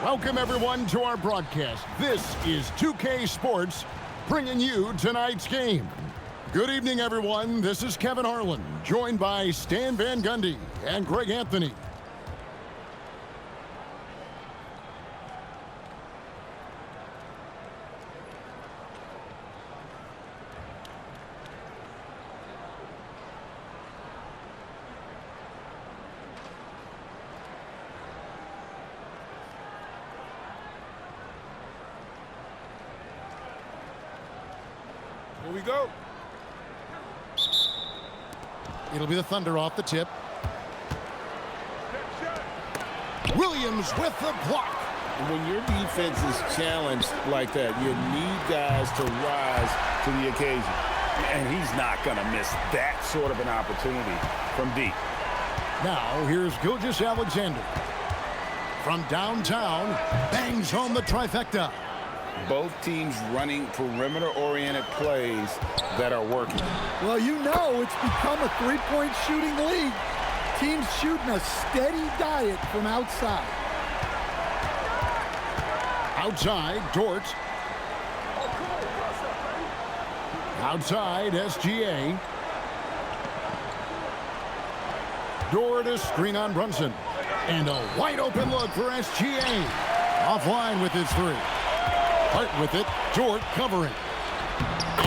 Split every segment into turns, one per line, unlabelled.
Welcome, everyone, to our broadcast. This is 2K Sports, bringing you tonight's game. Good evening, everyone. This is Kevin Harlan, joined by Stan Van Gundy and Greg Anthony.
Here we go.
It'll be the Thunder off the tip. Williams with the block.
When your defense is challenged like that, you need guys to rise to the occasion. And he's not going to miss that sort of an opportunity from deep.
Now, here's Gilgeous-Alexander. From downtown, bangs home the trifecta.
Both teams running perimeter-oriented plays that are working.
Well, you know it's become a three-point shooting league. Teams shooting a steady diet from outside.
Outside, Dort. Outside, SGA. Dort a screen on Brunson. And a wide-open look for SGA. Offline with his three. Hart with it, Dort covering.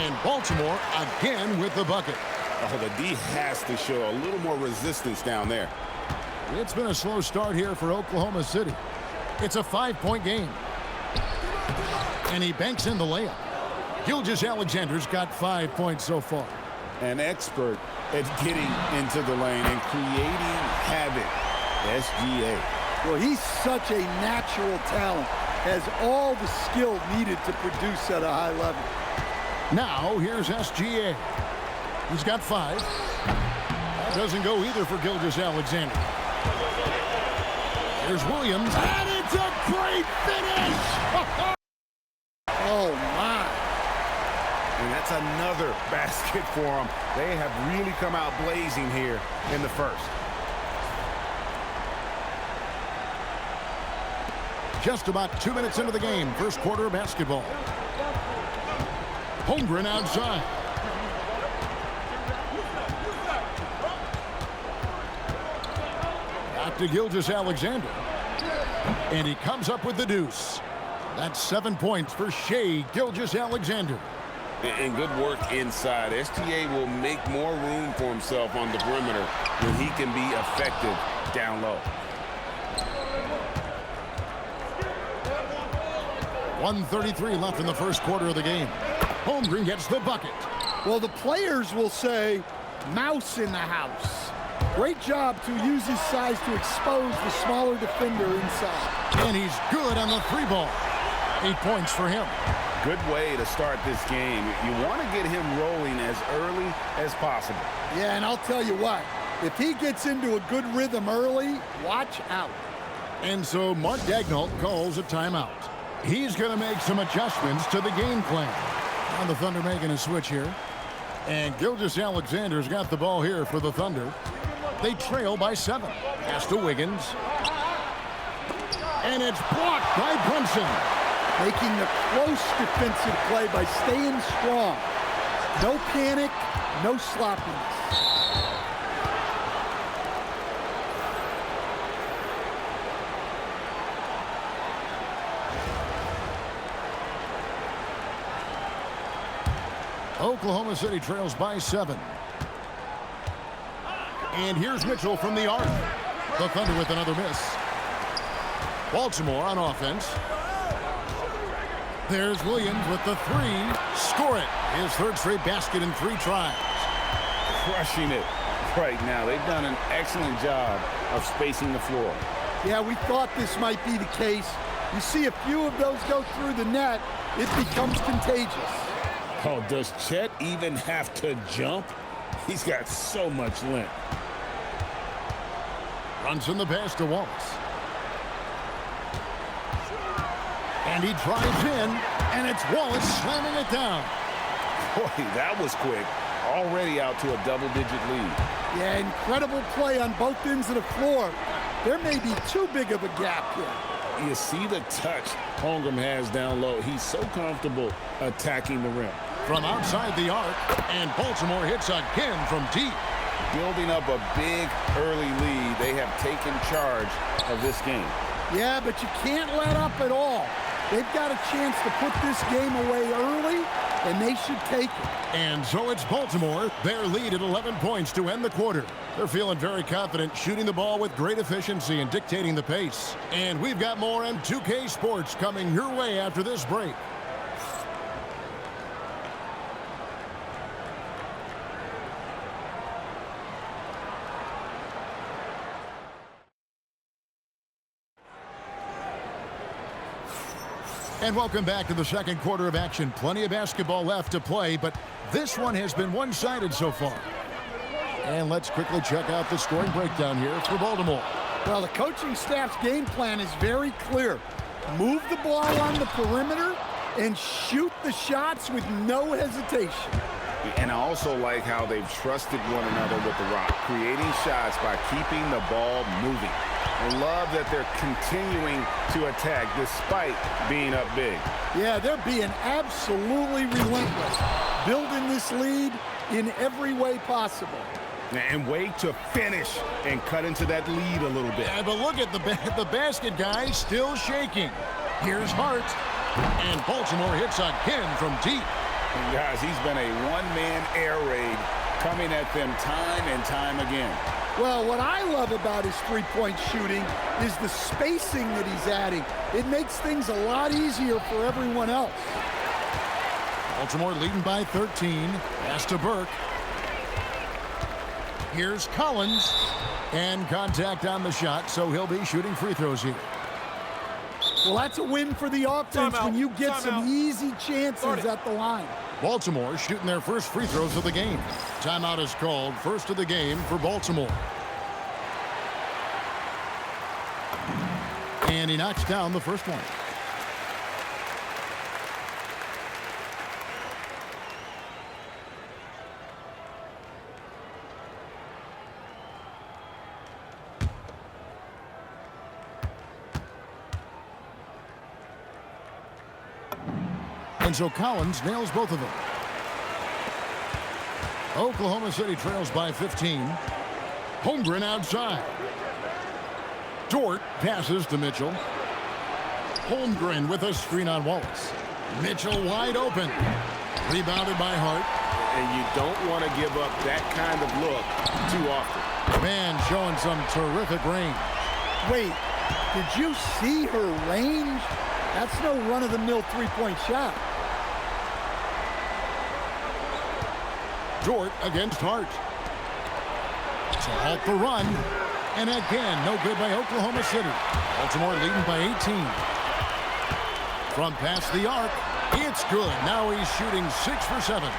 And Baltimore again with the bucket.
Oh, the D has to show a little more resistance down there.
It's been a slow start here for Oklahoma City. It's a 5-point game. And he banks in the layup. Gilgeous-Alexander's got 5 points so far.
An expert at getting into the lane and creating havoc. SGA.
Well, he's such a natural talent. Has all the skill needed to produce at a high level.
Now, here's SGA. He's got 5. That doesn't go either for Gilgeous-Alexander. Here's Williams, and it's a great finish!
Oh, my.
And that's another basket for them. They have really come out blazing here in the first.
Just about 2 minutes into the game, first quarter of basketball. Holmgren outside. Back to Gilgeous-Alexander. And he comes up with the deuce. That's 7 points for Shai Gilgeous-Alexander.
And good work inside. SGA will make more room for himself on the perimeter when he can be effective down low.
1:33 left in the first quarter of the game. Holmgren gets the bucket.
Well, the players will say, mouse in the house. Great job to use his size to expose the smaller defender inside.
And he's good on the 3-ball. 8 points for him.
Good way to start this game. You want to get him rolling as early as possible.
Yeah, and I'll tell you what, if he gets into a good rhythm early, watch out.
And so Mark Daigneault calls a timeout. He's going to make some adjustments to the game plan. And the Thunder making a switch here. And Gilgeous-Alexander's got the ball here for the Thunder. They trail by 7. Pass to Wiggins. And it's blocked by Brunson.
Making the close defensive play by staying strong. No panic, no sloppiness.
Oklahoma City trails by 7. And here's Mitchell from the arc. The Thunder with another miss. Baltimore on offense. There's Williams with the 3. Score it. His third straight basket in 3 tries.
Crushing it right now. They've done an excellent job of spacing the floor.
Yeah, we thought this might be the case. You see a few of those go through the net, it becomes contagious.
Oh, does Chet even have to jump? He's got so much length.
Brunson the pass to Wallace. And he drives in, and it's Wallace slamming it down.
Boy, that was quick. Already out to a double-digit lead.
Yeah, incredible play on both ends of the floor. There may be too big of a gap here.
You see the touch Holmgren has down low. He's so comfortable attacking the rim.
From outside the arc, and Baltimore hits again from deep.
Building up a big early lead. They have taken charge of this game.
Yeah, but you can't let up at all. They've got a chance to put this game away early, and they should take it.
And so it's Baltimore, their lead at 11 points to end the quarter. They're feeling very confident, shooting the ball with great efficiency and dictating the pace. And we've got more on 2K Sports coming your way after this break. And welcome back to the second quarter of action. Plenty of basketball left to play, but this one has been one-sided so far. And let's quickly check out the scoring breakdown here for Baltimore.
Well, the coaching staff's game plan is very clear. Move the ball on the perimeter and shoot the shots with no hesitation.
And I also like how they've trusted one another with the rock, creating shots by keeping the ball moving. I love that they're continuing to attack despite being up big.
Yeah, they're being absolutely relentless, building this lead in every way possible.
And wait to finish and cut into that lead a little bit.
Yeah, but look at the basket guy still shaking. Here's Hart. And Baltimore hits again from deep.
And guys, he's been a one-man air raid coming at them time and time again.
Well, what I love about his three-point shooting is the spacing that he's adding. It makes things a lot easier for everyone else.
Baltimore leading by 13. Pass to Burke. Here's Collins. And contact on the shot, so he'll be shooting free throws here.
Well, that's a win for the offense when you get some easy chances at the line.
Baltimore shooting their first free throws of the game. Timeout is called, first of the game for Baltimore. And he knocks down the first one. And so Collins nails both of them. Oklahoma City trails by 15. Holmgren outside. Dort passes to Mitchell. Holmgren with a screen on Wallace. Mitchell wide open. Rebounded by Hart.
And you don't want to give up that kind of look too often.
Man showing some terrific range.
Wait, did you see her range? That's no run-of-the-mill three-point shot.
Dort against Hart. To halt the run. And again, no good by Oklahoma City. Baltimore leading by 18. From past the arc, it's good. Now he's shooting 6 for 7.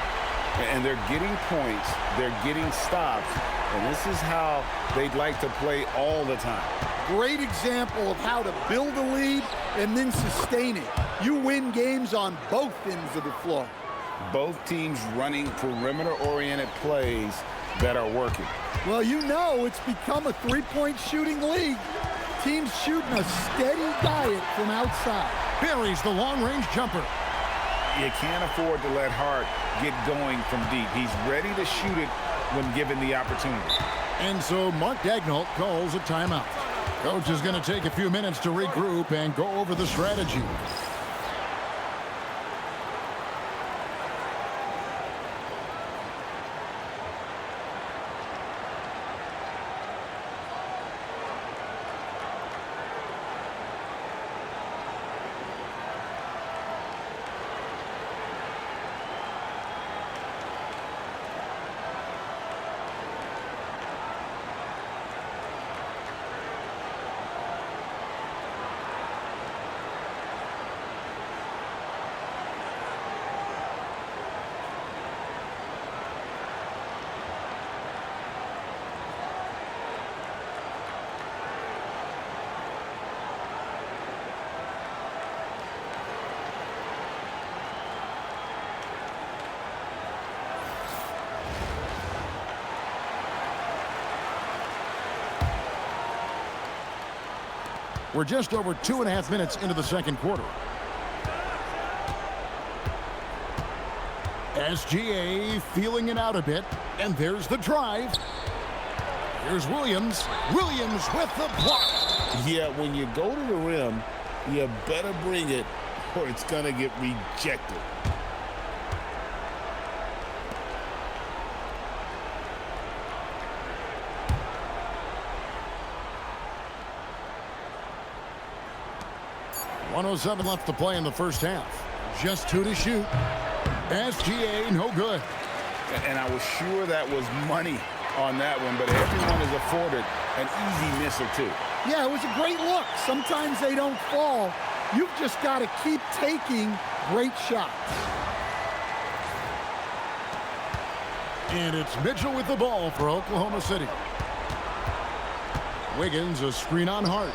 And they're getting points. They're getting stops. And this is how they'd like to play all the time.
Great example of how to build a lead and then sustain it. You win games on both ends of the floor.
Both teams running perimeter-oriented plays that are working.
Well, you know it's become a three-point shooting league. Teams shooting a steady diet from outside.
Buries the long-range jumper.
You can't afford to let Hart get going from deep. He's ready to shoot it when given the opportunity.
And so Mark Daigneault calls a timeout. Coach is going to take a few minutes to regroup and go over the strategy. We're just over 2.5 minutes into the second quarter. SGA feeling it out a bit, and there's the drive. Here's Williams. Williams with the block.
Yeah, when you go to the rim, you better bring it or it's going to get rejected.
.107 left to play in the first half. Just 2 to shoot. SGA, no good.
And I was sure that was money on that one, but everyone is afforded an easy miss or two.
Yeah, it was a great look. Sometimes they don't fall. You've just got to keep taking great shots.
And it's Mitchell with the ball for Oklahoma City. Wiggins, a screen on Hart.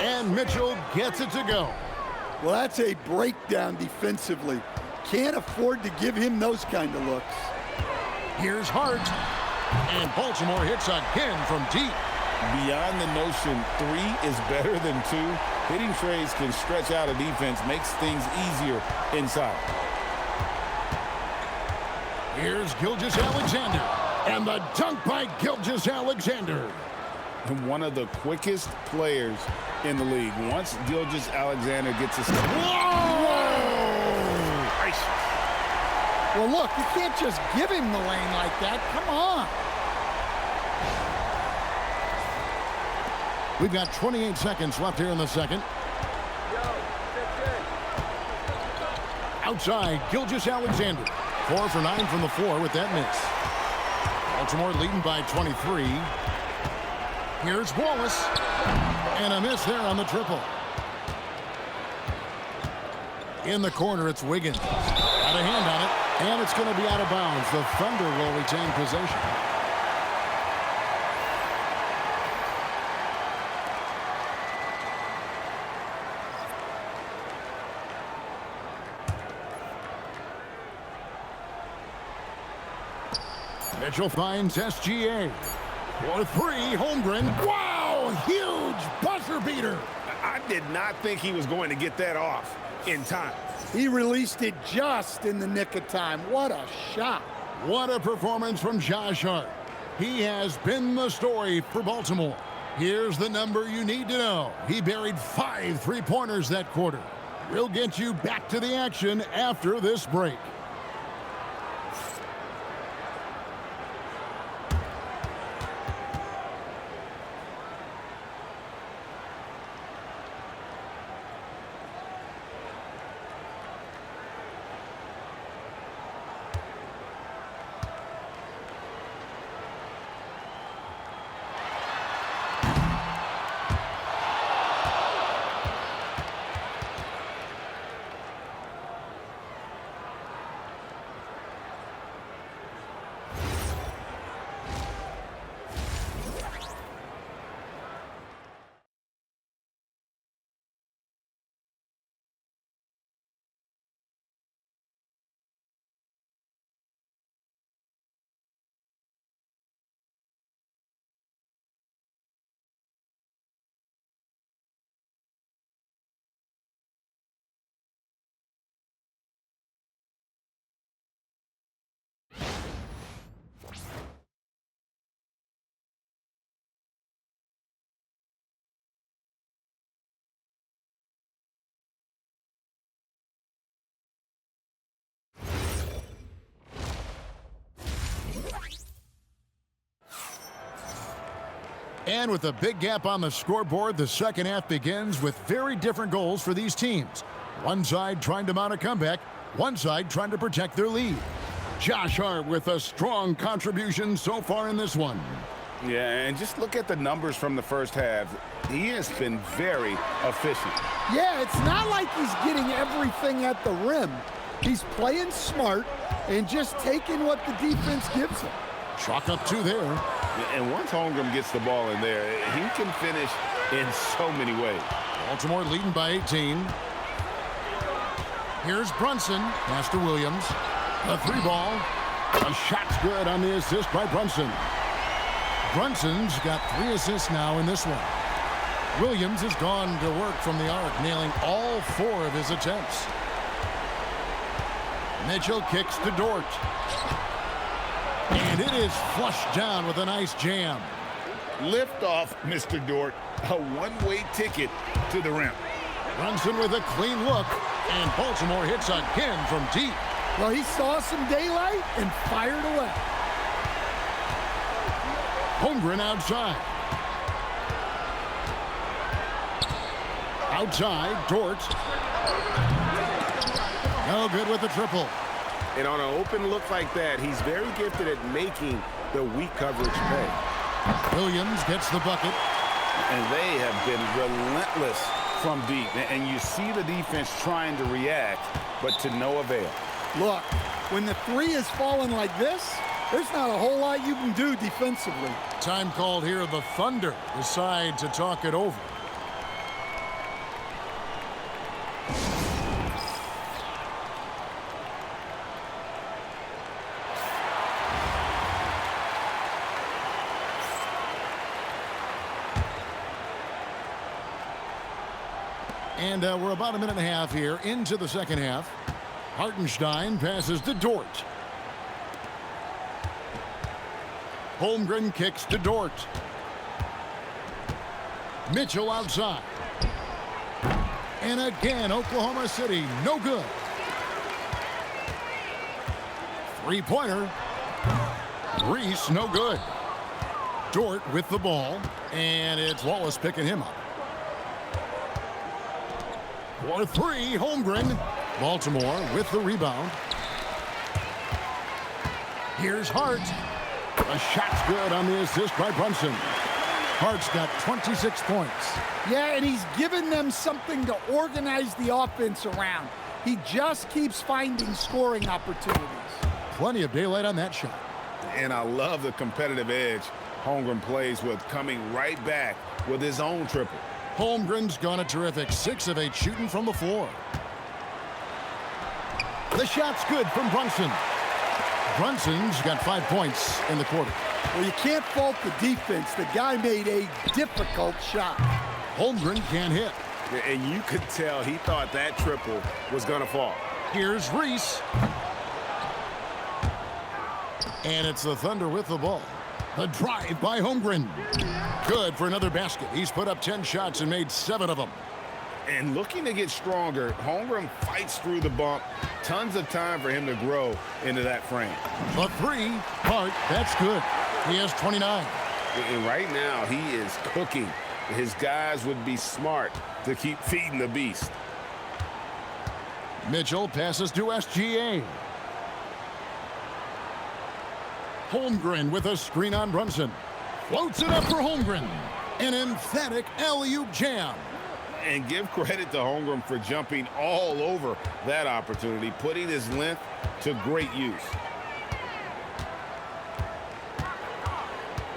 And Mitchell gets it to go.
Well, that's a breakdown defensively. Can't afford to give him those kind of looks.
Here's Hart. And Baltimore hits again from deep.
Beyond the notion 3 is better than 2, hitting trades can stretch out a defense, makes things easier inside.
Here's Gilgeous-Alexander. And the dunk by Gilgeous-Alexander.
And one of the quickest players in the league. Once Gilgeous-Alexander gets his...
Whoa!
Well, look, you can't just give him the lane like that. Come on.
We've got 28 seconds left here in the second. Outside, Gilgeous-Alexander. 4 for 9 from the floor with that miss. Baltimore leading by 23. Here's Wallace. And a miss there on the triple. In the corner, it's Wiggins. Got a hand on it, and it's going to be out of bounds. The Thunder will retain possession. Mitchell finds SGA. For 3, Holmgren. Wow, huge buzzer beater.
I did not think he was going to get that off in time.
He released it just in the nick of time. What a shot.
What a performance from Josh Hart. He has been the story for Baltimore. Here's the number you need to know. He buried 5 3-pointers that quarter. We'll get you back to the action after this break. And with a big gap on the scoreboard, the second half begins with very different goals for these teams. One side trying to mount a comeback, one side trying to protect their lead. Josh Hart with a strong contribution so far in this one.
Yeah, and just look at the numbers from the first half. He has been very efficient.
Yeah, it's not like he's getting everything at the rim. He's playing smart and just taking what the defense gives him.
Chalk up 2 there.
And once Holmgren gets the ball in there, he can finish in so many ways.
Baltimore leading by 18. Here's Brunson. Pass to Williams. A 3-ball. A shot's good on the assist by Brunson. Brunson's got 3 assists now in this one. Williams has gone to work from the arc, nailing all 4 of his attempts. Mitchell kicks to Dort. And it is flushed down with a nice jam.
Lift off, Mr. Dort. A one-way ticket to the rim.
Brunson with a clean look. And Baltimore hits again from deep.
Well, he saw some daylight and fired away.
Holmgren outside. Outside, Dort. No good with the triple.
And on an open look like that, he's very gifted at making the weak coverage pay.
Williams gets the bucket.
And they have been relentless from deep. And you see the defense trying to react, but to no avail.
Look, when the 3 is falling like this, there's not a whole lot you can do defensively.
Time called here. The Thunder decide to talk it over. And we're about a minute and a half here into the second half. Hartenstein passes to Dort. Holmgren kicks to Dort. Mitchell outside. And again, Oklahoma City, no good. Three-pointer. Reese, no good. Dort with the ball. And it's Wallace picking him up. For 3, Holmgren. Baltimore with the rebound. Here's Hart. A shot's good on the assist by Brunson. Hart's got 26 points.
Yeah, and he's given them something to organize the offense around. He just keeps finding scoring opportunities.
Plenty of daylight on that shot.
And I love the competitive edge Holmgren plays with, coming right back with his own triple.
Holmgren's gone a terrific 6 of 8 shooting from the floor. The shot's good from Brunson. Brunson's got 5 points in the quarter.
Well, you can't fault the defense. The guy made a difficult shot.
Holmgren can't hit.
And you could tell he thought that triple was going to fall.
Here's Reese. And it's the Thunder with the ball. The drive by Holmgren. Good for another basket. He's put up 10 shots and made 7 of them.
And looking to get stronger, Holmgren fights through the bump. Tons of time for him to grow into that frame.
The 3, Hart, that's good. He has 29.
And right now, he is cooking. His guys would be smart to keep feeding the beast.
Mitchell passes to SGA. Holmgren with a screen on Brunson. Floats it up for Holmgren. An emphatic alley-oop jam.
And give credit to Holmgren for jumping all over that opportunity, putting his length to great use.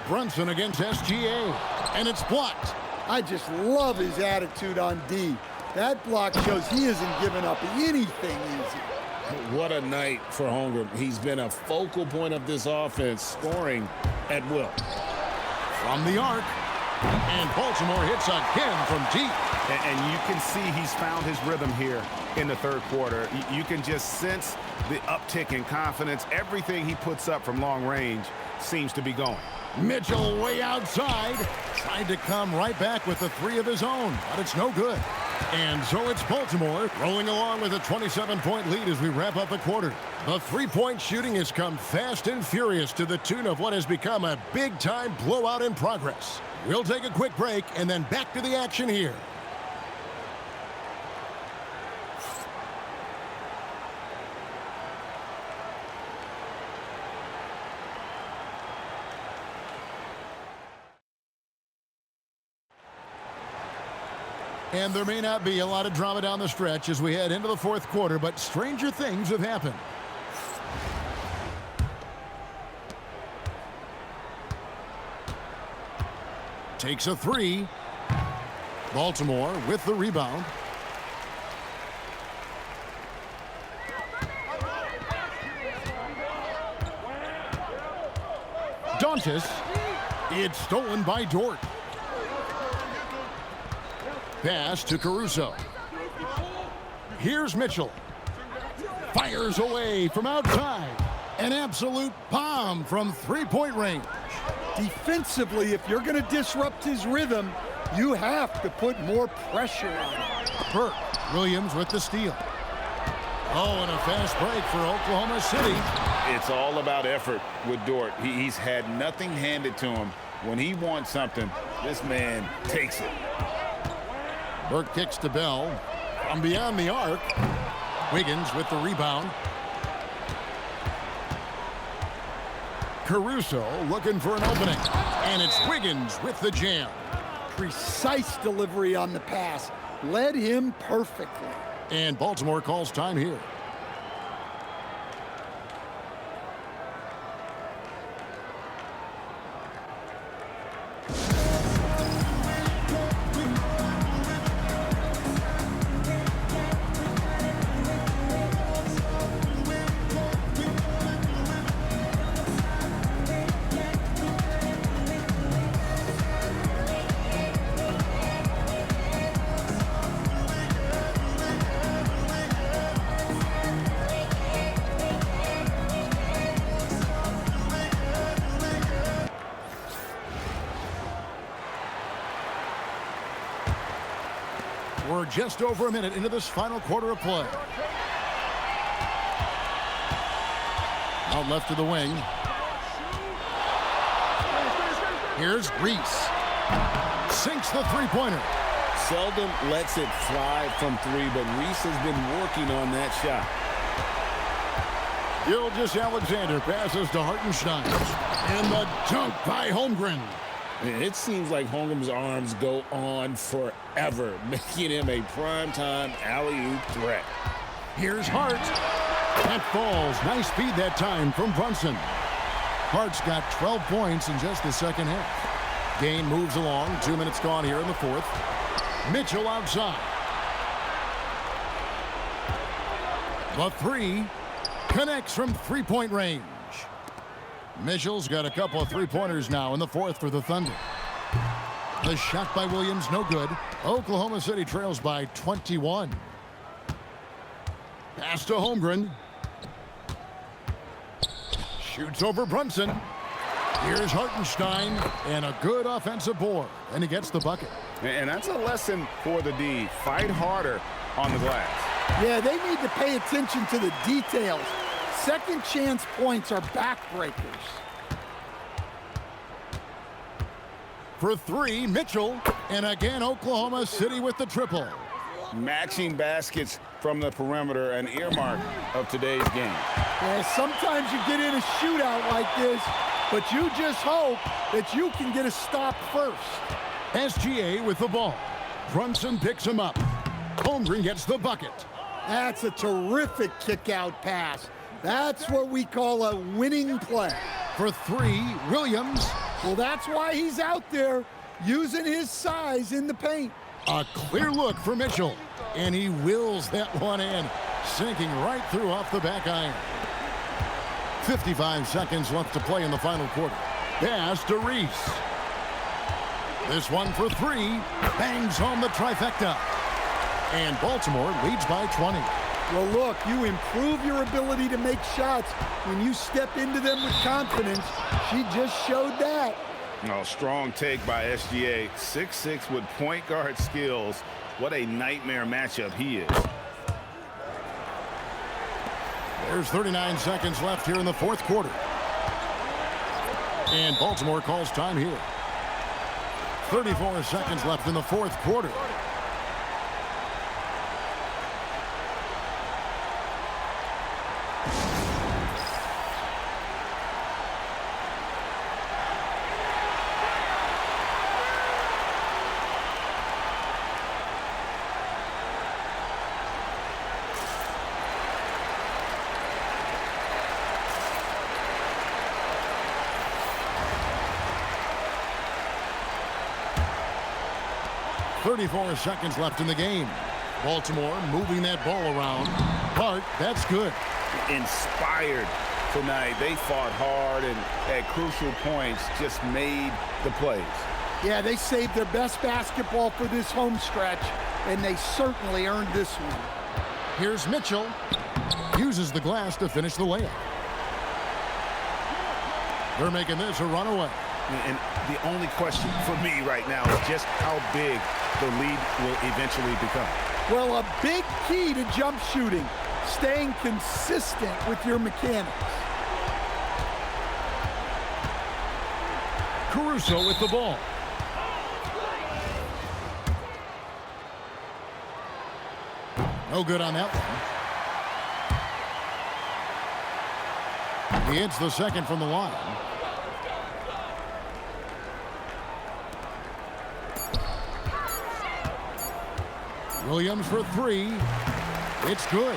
Brunson against SGA. And it's blocked.
I just love his attitude on D. That block shows he isn't giving up anything easy.
What a night for Holmgren. He's been a focal point of this offense, scoring at will.
From the arc. And Baltimore hits again from deep.
And you can see he's found his rhythm here in the third quarter. You can just sense the uptick in confidence. Everything he puts up from long range seems to be going.
Mitchell way outside. Tried to come right back with the 3 of his own, but it's no good. And so it's Baltimore rolling along with a 27-point lead as we wrap up the quarter. The three-point shooting has come fast and furious to the tune of what has become a big-time blowout in progress. We'll take a quick break and then back to the action here. And there may not be a lot of drama down the stretch as we head into the fourth quarter, but stranger things have happened. Takes a 3. Baltimore with the rebound. Dantas. It's stolen by Dort. pass to Caruso. Here's Mitchell. Fires away from outside. An absolute bomb from three-point range.
Defensively, if you're going to disrupt his rhythm, you have to put more pressure on him.
Burke. Williams with the steal. Oh, and a fast break for Oklahoma City.
It's all about effort with Dort. He's had nothing handed to him. When he wants something, this man takes it.
Burke kicks to Bell from beyond the arc. Wiggins with the rebound. Caruso looking for an opening. And it's Wiggins with the jam.
Precise delivery on the pass. Led him perfectly.
And Baltimore calls time here. We're just over a minute into this final quarter of play. Out left to the wing. Here's Reese. Sinks the three-pointer.
Seldom lets it fly from three, but Reese has been working on that shot.
Gilgeous-Alexander passes to Hartenstein. And the dunk by Holmgren.
It seems like Holmgren's arms go on forever, making him a primetime alley-oop threat.
Here's Hart. That falls. Nice speed that time from Brunson. Hart's got 12 points in just the second half. Game moves along. 2 minutes gone here in the fourth. Mitchell outside. The three connects from three-point range. Mitchell's got a couple of three-pointers now in the fourth for the Thunder. The shot by Williams, no good. Oklahoma City trails by 21. Pass to Holmgren. Shoots over Brunson. Here's Hartenstein, and a good offensive board, and he gets the bucket.
And that's a lesson for the D. Fight harder on the glass.
Yeah, they need to pay attention to the details. Second chance points are backbreakers.
For three, Mitchell, and again Oklahoma City with the triple.
Matching baskets from the perimeter, an earmark of today's game.
Yeah, sometimes you get in a shootout like this, but you just hope that you can get a stop first.
SGA with the ball. Brunson picks him up. Holmgren gets the bucket.
That's a terrific kick-out pass. That's what we call a winning play.
For three, Williams.
Well, that's why he's out there using his size in the paint.
A clear look for Mitchell, and he wills that one in, sinking right through off the back iron. 55 seconds left to play in the final quarter. Pass to Reese. This one for three, bangs home the trifecta. And Baltimore leads by 20.
Well, look, you improve your ability to make shots when you step into them with confidence. She just showed that.
Oh, strong take by SGA. 6'6" with point guard skills. What a nightmare matchup he is.
There's 39 seconds left here in the fourth quarter. And Baltimore calls time here. 34 seconds left in the fourth quarter. .34 seconds left in the game. Baltimore moving that ball around. Hart, that's good.
Inspired tonight. They fought hard and at crucial points just made the plays.
Yeah, they saved their best basketball for this home stretch, and they certainly earned this one.
Here's Mitchell. Uses the glass to finish the layup. They're making this a runaway.
And the only question for me right now is just how big the lead will eventually become.
Well, a big key to jump shooting, staying consistent with your mechanics.
Caruso with the ball. No good on that one. He hits the second from the line. Williams for three. It's good.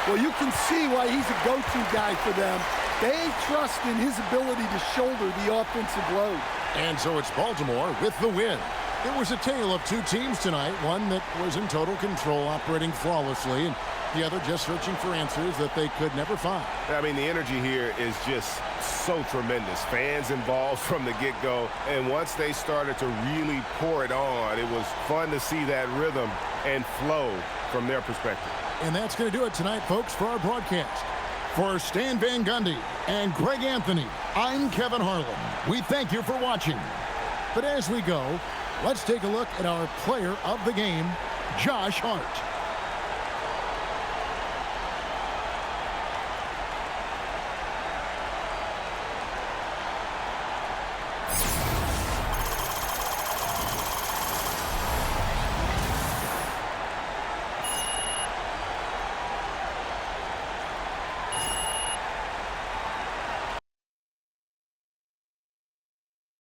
Well, you can see why he's a go-to guy for them. They trust in his ability to shoulder the offensive load.
And so it's Baltimore with the win. It was a tale of two teams tonight, one that was in total control, operating flawlessly, and the other just searching for answers that they could never find.
I mean, the energy here is just so tremendous. Fans involved from the get-go, and once they started to really pour it on, it was fun to see that rhythm and flow from their perspective.
And that's going to do it tonight, folks, for our broadcast. For Stan Van Gundy and Greg Anthony, I'm Kevin Harlan. We thank you for watching. But as we go, let's take a look at our player of the game, Josh Hart.